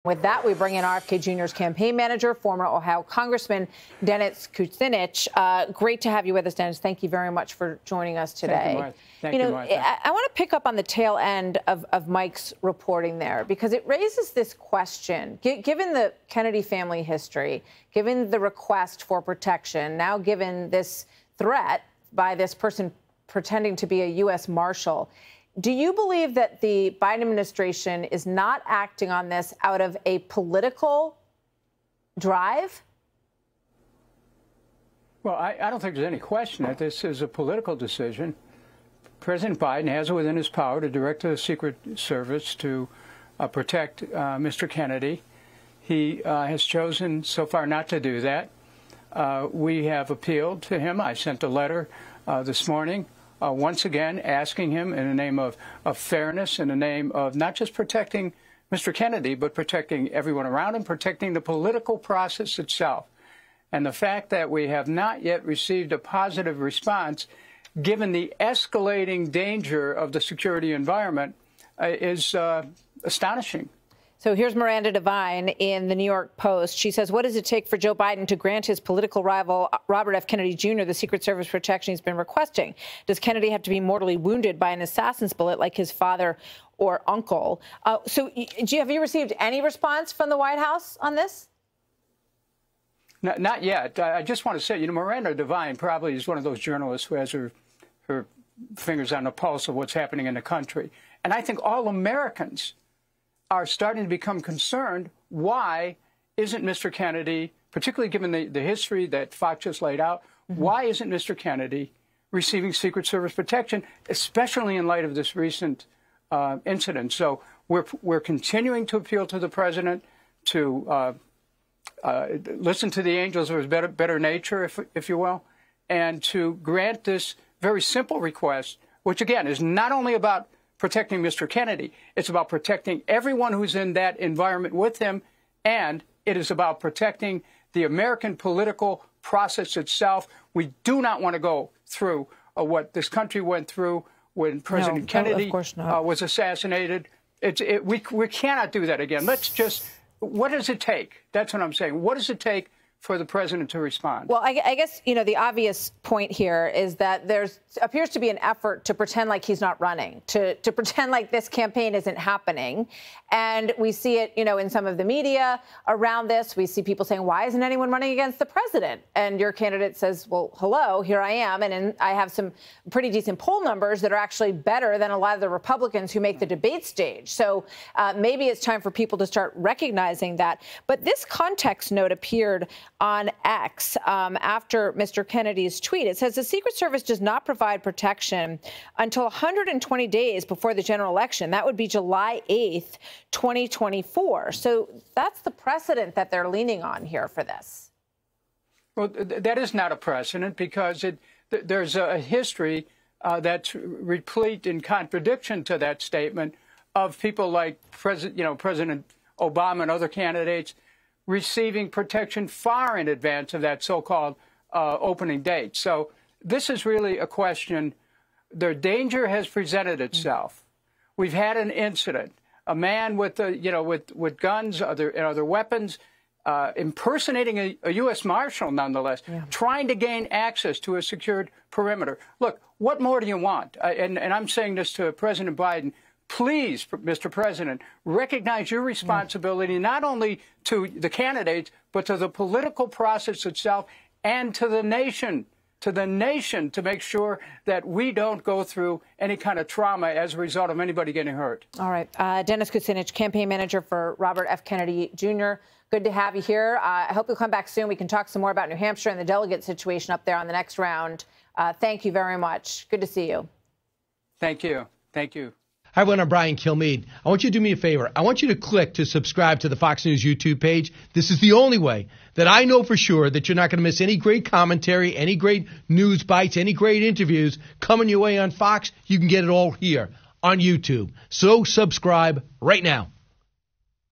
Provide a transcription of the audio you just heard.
With that, we bring in RFK Jr.'s campaign manager, former Ohio Congressman Dennis Kucinich. Great to have you with us, Dennis. Thank you very much for joining us today. Thank you, Martha. I want to pick up on the tail end of Mike's reporting there, because it raises this question. Given the Kennedy family history, given the request for protection, now given this threat by this person pretending to be a U.S. Marshal, do you believe that the Biden administration is not acting on this out of a political drive? Well, I don't think there's any question that this is a political decision. President Biden has it within his power to direct the Secret Service to protect Mr. Kennedy. He has chosen so far not to do that. We have appealed to him. I sent a letter this morning once again asking him, in the name of fairness, in the name of not just protecting Mr. Kennedy, but protecting everyone around him, protecting the political process itself. And the fact that we have not yet received a positive response, given the escalating danger of the security environment, is astonishing. So here's Miranda Devine in the New York Post. She says, what does it take for Joe Biden to grant his political rival, Robert F. Kennedy Jr., the Secret Service protection he's been requesting? Does Kennedy have to be mortally wounded by an assassin's bullet like his father or uncle? So have you received any response from the White House on this? Not yet. I just want to say, Miranda Devine probably is one of those journalists who has her fingers on the pulse of what's happening in the country. And I think all Americans are starting to become concerned. Why isn't Mr. Kennedy, particularly given the history that Fox just laid out, why isn't Mr. Kennedy receiving Secret Service protection, especially in light of this recent incident? So we're continuing to appeal to the president to listen to the angels of his better nature, if you will, and to grant this very simple request, which, again, is not only about protecting Mr. Kennedy, it's about protecting everyone who's in that environment with him, and it is about protecting the American political process itself. We do not want to go through what this country went through when President Kennedy was assassinated. We cannot do that again. Let's just, what does it take? That's what I'm saying. What does it take for the president to respond? Well, I guess, the obvious point here is that there appears to be an effort to pretend like he's not running, to pretend like this campaign isn't happening. And we see it, in some of the media around this. We see people saying, why isn't anyone running against the president? And your candidate says, well, hello, here I am. And I have some pretty decent poll numbers that are actually better than a lot of the Republicans who make the debate stage. So maybe it's time for people to start recognizing that. But this context note appeared on X after Mr. Kennedy's tweet. It says the Secret Service does not provide protection until 120 days before the general election. That would be July 8th, 2024. So that's the precedent that they're leaning on here for this. Well, that is not a precedent, because there's a history that's replete in contradiction to that statement of people like President Obama and other candidates receiving protection far in advance of that so-called opening date. So this is really a question. The danger has presented itself. We've had an incident. A man with with guns, other weapons, impersonating a U.S. Marshal, nonetheless, trying to gain access to a secured perimeter. Look, what more do you want? And I'm saying this to President Biden. Please, Mr. President, recognize your responsibility not only to the candidates, but to the political process itself and to the nation. To make sure that we don't go through any kind of trauma as a result of anybody getting hurt. All right. Dennis Kucinich, campaign manager for Robert F. Kennedy Jr. Good to have you here. I hope you'll come back soon. We can talk some more about New Hampshire and the delegate situation up there on the next round. Thank you very much. Good to see you. Thank you. Thank you. Hi, everyone. I'm Brian Kilmeade. I want you to do me a favor. I want you to click to subscribe to the Fox News YouTube page. This is the only way that I know for sure that you're not going to miss any great commentary, any great news bites, any great interviews coming your way on Fox. You can get it all here on YouTube. So subscribe right now.